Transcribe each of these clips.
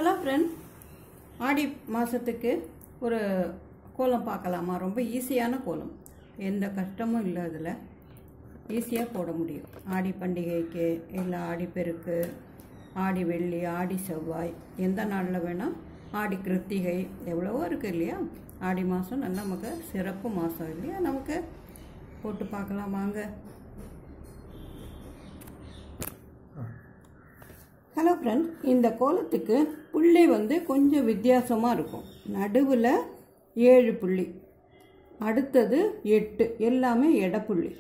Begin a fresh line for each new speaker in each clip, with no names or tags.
Hello friends, ஆடி மாதத்துக்கு ஒரு கோலம் பார்க்கலாமா? ரொம்ப ஈஸியான கோலம், எந்த கஷ்டமும் இல்லை. அதில் ஈஸியாக போட முடியும். ஆடி பண்டிகைக்கு இல்லை ஆடிப்பெருக்கு, ஆடி வெள்ளி, ஆடி செவ்வாய், எந்த நாளில் வேணால், ஆடி கிருத்திகை, எவ்வளவோ இருக்குது இல்லையா? ஆடி மாதம் நல்ல நமக்கு சிறப்பு மாதம் இல்லையா? நமக்கு போட்டு பார்க்கலாம் வாங்க. ஹலோ ஃப்ரெண்ட்ஸ், இந்த கோலத்துக்கு புள்ளி கொஞ்சம் வித்தியாசமாக இருக்கும். நடுவில் 7 புள்ளி, அடுத்தது 8, எல்லாமே எடப்புள்ளி.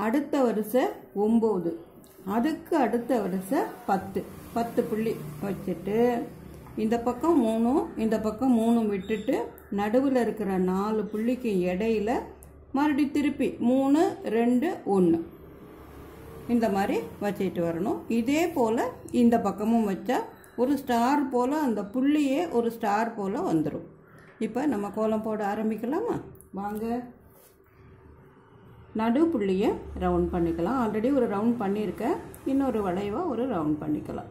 அடுத்த வரிசை 9, அதுக்கு அடுத்த வரிசை 10 புள்ளி வச்சுட்டு இந்த பக்கம் 3, இந்த பக்கம் 3 விட்டுட்டு நடுவில் இருக்கிற 4 புள்ளிக்கு இடையில மறுபடியும் திருப்பி 3, 2, 1 இந்த மாதிரி வச்சுட்டு வரணும். இதே போல் இந்த பக்கமும் வச்சா ஒரு ஸ்டார் போல், அந்த புள்ளியே ஒரு ஸ்டார் போல் வந்துடும். இப்போ நம்ம கோலம் போட ஆரம்பிக்கலாமா? வாங்க. நடு புள்ளியை ரவுண்ட் பண்ணிக்கலாம். ஆல்ரெடி ஒரு ரவுண்ட் பண்ணியிருக்கேன், இன்னொரு வளைவாக ஒரு ரவுண்ட் பண்ணிக்கலாம்.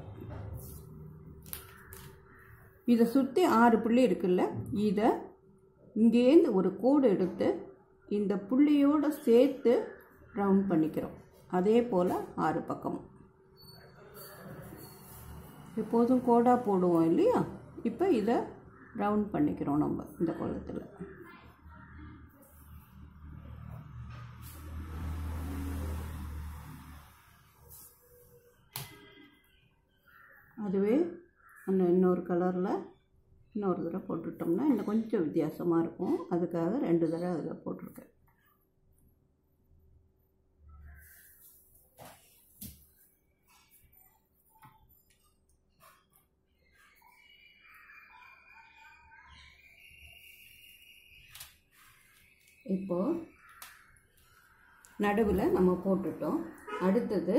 இதை சுற்றி 6 புள்ளி இருக்குல்ல, இதை இங்கேருந்து ஒரு கோடு எடுத்து இந்த புள்ளியோடு சேர்த்து ரவுண்ட் பண்ணிக்கிறோம். அதே போல் 6 பக்கமும் எப்போதும் கோடாக போடுவோம் இல்லையா? இப்போ இதை ரவுண்ட் பண்ணிக்கிறோம் நம்ம இந்த கோலத்தில். அதுவே அந்த இன்னொரு கலரில் இன்னொரு தடவை போட்டுட்டோம்னா இன்னும் கொஞ்சம் வித்தியாசமாக இருக்கும். அதுக்காக 2 தடவை அதில் போட்டிருக்கேன். இப்போது நடுவில் நம்ம போட்டுட்டோம். அடுத்தது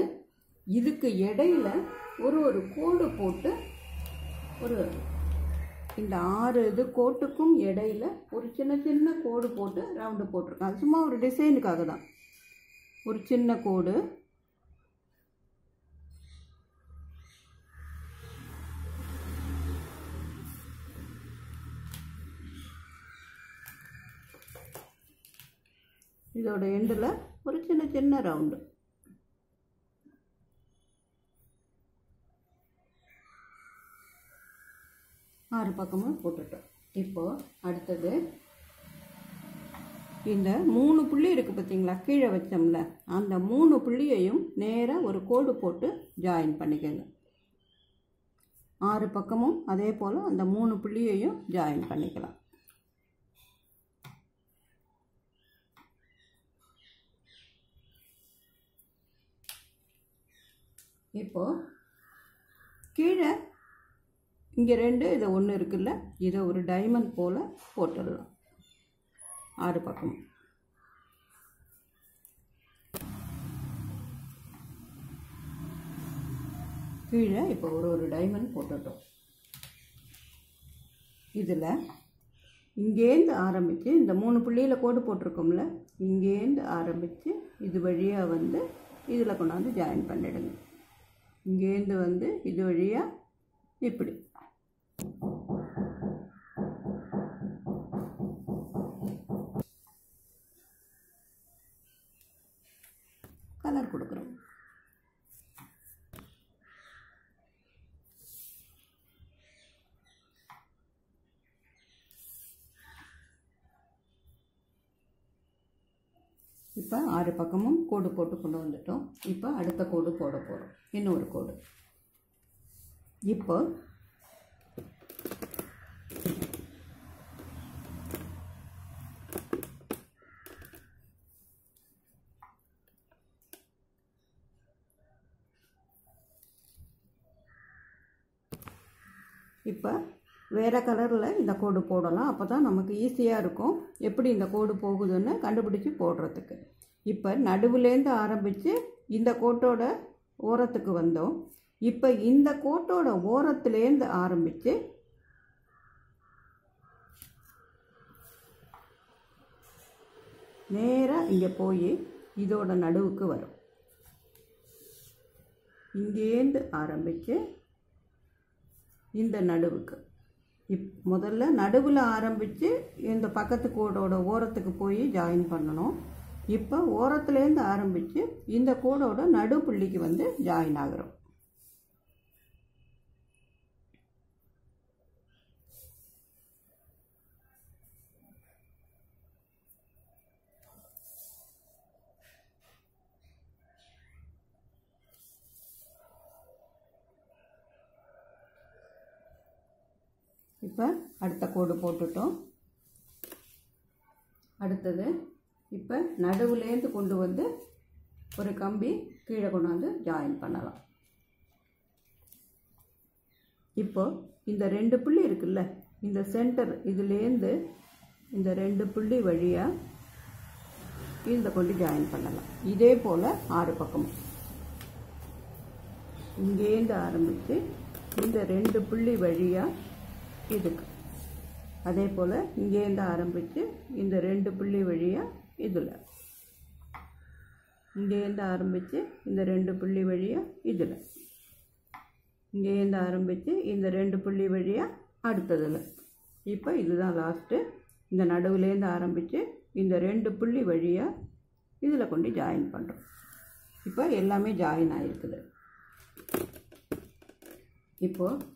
இதுக்கு இடையில ஒரு கோடு போட்டு, இந்த 6 கோட்டுக்கும் இடையில ஒரு சின்ன கோடு போட்டு ரவுண்டு போட்டிருக்கேன். அது சும்மா ஒரு டிசைனுக்காக தான், ஒரு சின்ன கோடு. இதோட எண்டில் ஒரு சின்ன ரவுண்டு. ஆறு பக்கமும் போட்டுட்டோம். இப்போது அடுத்தது இந்த 3 புள்ளி இருக்குது பார்த்தீங்களா, கீழே வச்சோம்ல, அந்த 3 புள்ளியையும் நேராக ஒரு கோடு போட்டு ஜாயின் பண்ணிக்கோங்க. 6 பக்கமும் அதே போல் அந்த 3 புள்ளியையும் ஜாயின் பண்ணிக்கலாம். இப்போது கீழே இங்கே 2, இது 1 இருக்குல்ல, இதை ஒரு டைமண்ட் போல் போட்டுடலாம் 6 பக்கம். கீழே இப்போ ஒரு டைமண்ட் போட்டுட்டோம். இதில் இங்கேருந்து ஆரம்பித்து இந்த 3 புள்ளியில் கோடு போட்டிருக்கோம்ல, இங்கேருந்து ஆரம்பித்து இது வழியாக இதில் கொண்டாந்து ஜாயின் பண்ணிடுங்க. இங்கேருந்து இது வழியாக இப்படி கலர் கொடுக்குறோம். இப்போ 6 பக்கமும் கோடு போட்டு கொண்டு வந்துட்டோம். இப்போ அடுத்த கோடு போட போகிறோம், இன்னொரு கோடு. இப்போ வேறு கலரில் இந்த கோடு போடலாம். அப்போ தான் நமக்கு ஈஸியாக இருக்கும், எப்படி இந்த கோடு போகுதுன்னு கண்டுபிடிச்சி போடுறதுக்கு. இப்போ நடுவுலேருந்து ஆரம்பித்து இந்த கோட்டோட ஓரத்துக்கு வந்தோம். இப்போ இந்த கோட்டோட ஓரத்துலேருந்து ஆரம்பித்து நேராக இங்கே போய் இதோட நடுவுக்கு வரும். இங்கேருந்து ஆரம்பித்து இந்த நடுவுக்கு முதல்ல நடுவில் ஆரம்பித்து இந்த பக்கத்து கோடோட ஓரத்துக்கு போய் ஜாயின் பண்ணணும். இப்போ ஓரத்துலேருந்து ஆரம்பித்து இந்த கோடோட நடுப்புள்ளிக்கு வந்து ஜாயின் ஆகிறோம். இப்போ அடுத்த கோடு போட்டுட்டோம். அடுத்தது இப்போ நடுவுலேருந்து கொண்டு வந்து ஒரு கம்பி கீழே கொண்டாந்து ஜாயின் பண்ணலாம். இப்போ இந்த 2 புள்ளி இருக்குல்ல, இந்த சென்டர் இதுலேருந்து இந்த 2 புள்ளி வழியாக இதில் கொண்டு ஜாயின் பண்ணலாம். இதே போல் 6 பக்கமும் இங்கேருந்து ஆரம்பித்து இந்த 2 புள்ளி வழியாக இதுக்கு, அதே போல் இங்கேருந்து ஆரம்பித்து இந்த 2 புள்ளி வழியாக இதில், இங்கேருந்து ஆரம்பித்து இந்த 2 புள்ளி வழியாக இதில், இங்கேருந்து ஆரம்பித்து இந்த 2 புள்ளி வழியாக அடுத்ததில். இப்போ இதுதான் லாஸ்ட்டு. இந்த நடுவுலேருந்து ஆரம்பித்து இந்த 2 புள்ளி வழியாக இதில் கொண்டு ஜாயின் பண்ணுறோம். இப்போ எல்லாமே ஜாயின் ஆகிருக்குது. இப்போது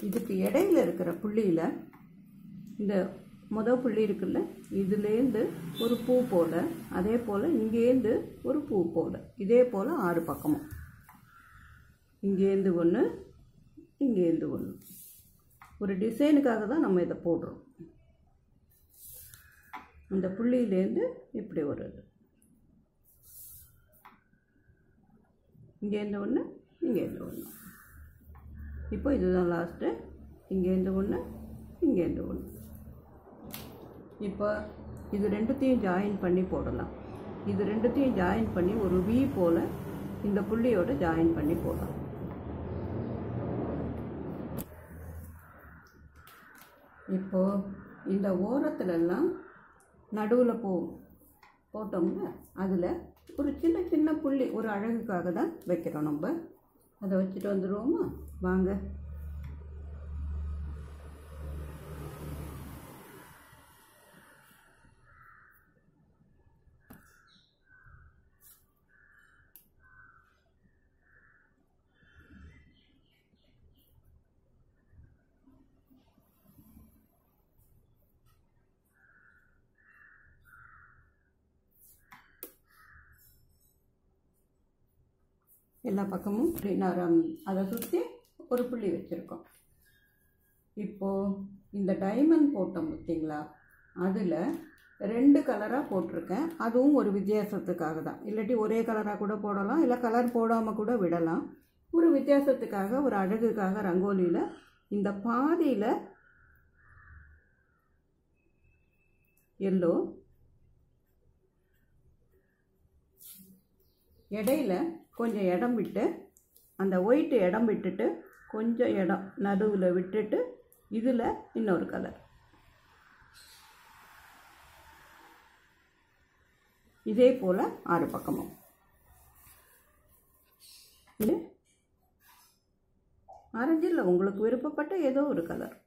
இதுக்கு இடையில் இருக்கிற புள்ளியில் இந்த முதல் புள்ளி இருக்குல்ல, இதுலேருந்து ஒரு பூ போட, அதே போல் இங்கேருந்து ஒரு பூ போட, இதே போல் 6 பக்கமும் இங்கேருந்து ஒன்று, இங்கேருந்து ஒன்று. ஒரு டிசைனுக்காக தான் நம்ம இதை போடுறோம். இந்த புள்ளியிலேருந்து இப்படி வருது, இங்கேருந்து ஒன்று, இங்கேருந்து ஒன்று. இப்போ இதுதான் லாஸ்ட்டு. இங்கேருந்து ஒன்று, இங்கேருந்து ஒன்று. இப்போ இது ரெண்டுத்தையும் ஜாயின் பண்ணி போடலாம். இது ரெண்டுத்தையும் ஜாயின் பண்ணி ஒரு வி போல் இந்த புள்ளியோட ஜாயின் பண்ணி போடலாம். இப்போது இந்த ஓரத்துலலாம் நடுவில் போட்டோம்னா அதில் ஒரு சின்ன சின்ன புள்ளி ஒரு அழகுக்காக தான் வைக்கிறோம். நம்ம அதை வச்சுட்டு வந்துடுவோமா? வாங்க. எல்லா பக்கமும் அதை சுற்றி ஒரு புள்ளி வச்சுருக்கோம். இப்போது இந்த டைமண்ட் போட்டோம் பார்த்தீங்களா, அதில் 2 கலராக போட்டிருக்கேன். அதுவும் ஒரு வித்தியாசத்துக்காக தான். இல்லாட்டி ஒரே கலராக கூட போடலாம், இல்லை கலர் போடாமல் கூட விடலாம். ஒரு வித்தியாசத்துக்காக, ஒரு அழகுக்காக ரங்கோலியில் இந்த பாதியில் எல்லோ, இடையில கொஞ்சம் இடம் விட்டு, அந்த ஒயிட்டு இடம் விட்டுட்டு கொஞ்சம் இடம் நடுவில் விட்டுட்டு இதில் இன்னொரு கலர். இதே போல் 6 பக்கமும். இது ஆரஞ்சு இல்லை, உங்களுக்கு விருப்பப்பட்ட ஏதோ ஒரு கலர்.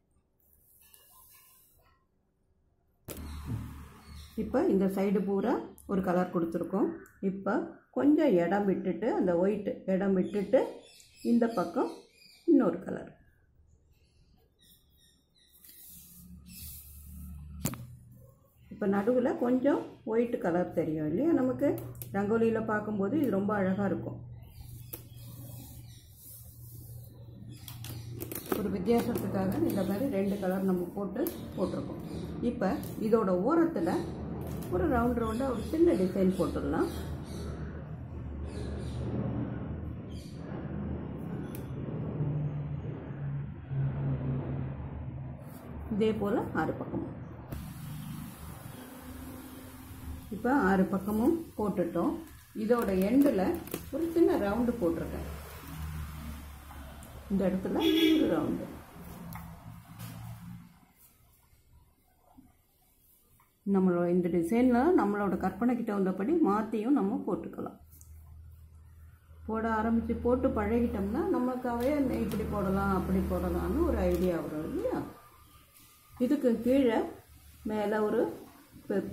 இப்போ இந்த சைடு பூரா ஒரு கலர் கொடுத்துருக்கோம். இப்போ கொஞ்சம் இடம் விட்டுட்டு, அந்த ஒயிட் இடம் விட்டுட்டு இந்த பக்கம் இன்னொரு கலர். இப்போ நடுவில் கொஞ்சம் ஒயிட் கலர் தெரியும் இல்லையா நமக்கு, ரங்கோலியில் பார்க்கும்போது இது ரொம்ப அழகாக இருக்கும். ஒரு வித்தியாசத்துக்காக இந்த மாதிரி 2 கலர் நம்ம போட்டிருக்கோம். இப்போ இதோட ஓரத்தில் ஒரு ரவுண்டாக ஒரு சின்ன டிசைன் போட்டுடலாம். இதே போல் 6 பக்கமும். இப்போ 6 பக்கமும் போட்டுட்டோம். இதோட எண்டில் ஒரு சின்ன ரவுண்டு போட்டிருக்கேன். இந்த இடத்துல ஒரு ரவுண்டு. நம்மளோட இந்த டிசைனில் நம்மளோட கற்பனைக்கிட்ட வந்தபடி மாற்றியும் நம்ம போட்டுக்கலாம். போட ஆரம்பித்து போட்டு பழகிட்டோம்னா நமக்காகவே இப்படி போடலாம் அப்படி போடலான்னு ஒரு ஐடியா வரும் இல்லையா. இதுக்கு கீழே மேலே ஒரு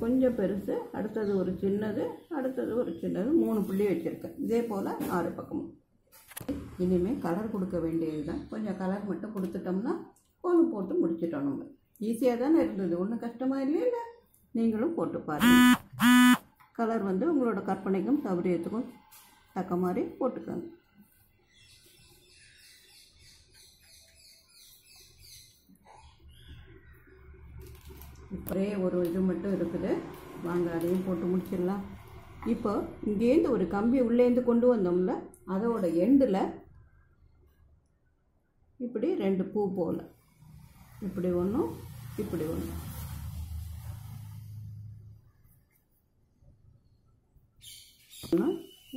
கொஞ்சம் பெருசு, அடுத்தது ஒரு சின்னது, அடுத்தது ஒரு சின்னது, 3 புள்ளி வச்சுருக்கேன். இதே போல் 6 பக்கமும். இனிமேல் கலர் கொடுக்க வேண்டியது தான். கொஞ்சம் கலர் மட்டும் கொடுத்துட்டோம்னா கோலம் போட்டு முடிச்சிட்டோம். நம்ம ஈஸியாக தானே இருந்தது, ஒன்றும் கஷ்டமாக இல்லையில. நீங்களும் போட்டு பாருங்கள். கலர் வந்து உங்களோட கற்பனைக்கும் சௌகரியத்துக்கும் தக்க மாதிரி போட்டுக்கோங்க. இப்போயே ஒரு இது மட்டும் இருக்குது, வாங்க அதையும் போட்டு முடிச்சிடலாம். இப்போ இங்கேருந்து ஒரு கம்பி உள்ளேருந்து கொண்டு வந்தோம்ல, அதோட எண்டில் இப்படி 2 பூ போல், இப்படி ஒன்றும் இப்படி ஒன்று,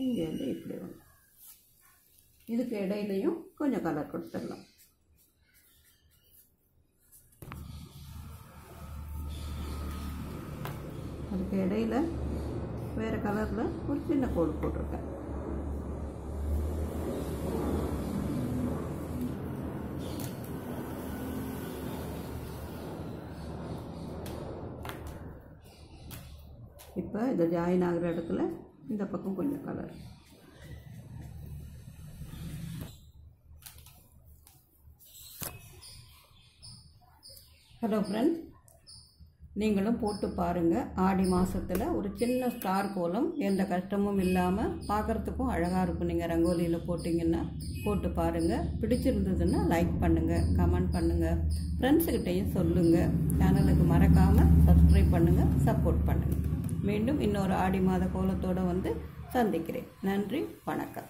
இங்கேருந்து இப்படி ஒன்று. இதுக்கு இடையிலையும் கொஞ்சம் கலர் கொடுத்துடலாம். அதுக்கு இடையில வேறு கலரில் ஒரு சின்ன கோடு போட்டிருக்கேன். இப்போ இதை ஜாயின் ஆகிற இடத்துல இந்த பக்கம் கொஞ்சம் கலர். ஹலோ ஃப்ரெண்ட்ஸ், நீங்களும் போட்டு பாருங்கள். ஆடி மாதத்தில் ஒரு சின்ன ஸ்டார் கோலம் எந்த கஷ்டமும் இல்லாமல் பார்க்குறதுக்கும் அழகாக இருக்கும். நீங்கள் ரங்கோலியில் போட்டிங்கன்னா போட்டு பாருங்கள். பிடிச்சிருந்ததுன்னா லைக் பண்ணுங்கள், கமெண்ட் பண்ணுங்கள், ஃப்ரெண்ட்ஸுக்கிட்டையும் சொல்லுங்கள். சேனலுக்கு மறக்காமல் சப்ஸ்கிரைப் பண்ணுங்கள், சப்போர்ட் பண்ணுங்கள். மீண்டும் இன்னொரு ஆடி மாத கோலத்தோடு வந்து சந்திக்கிறேன். நன்றி, வணக்கம்.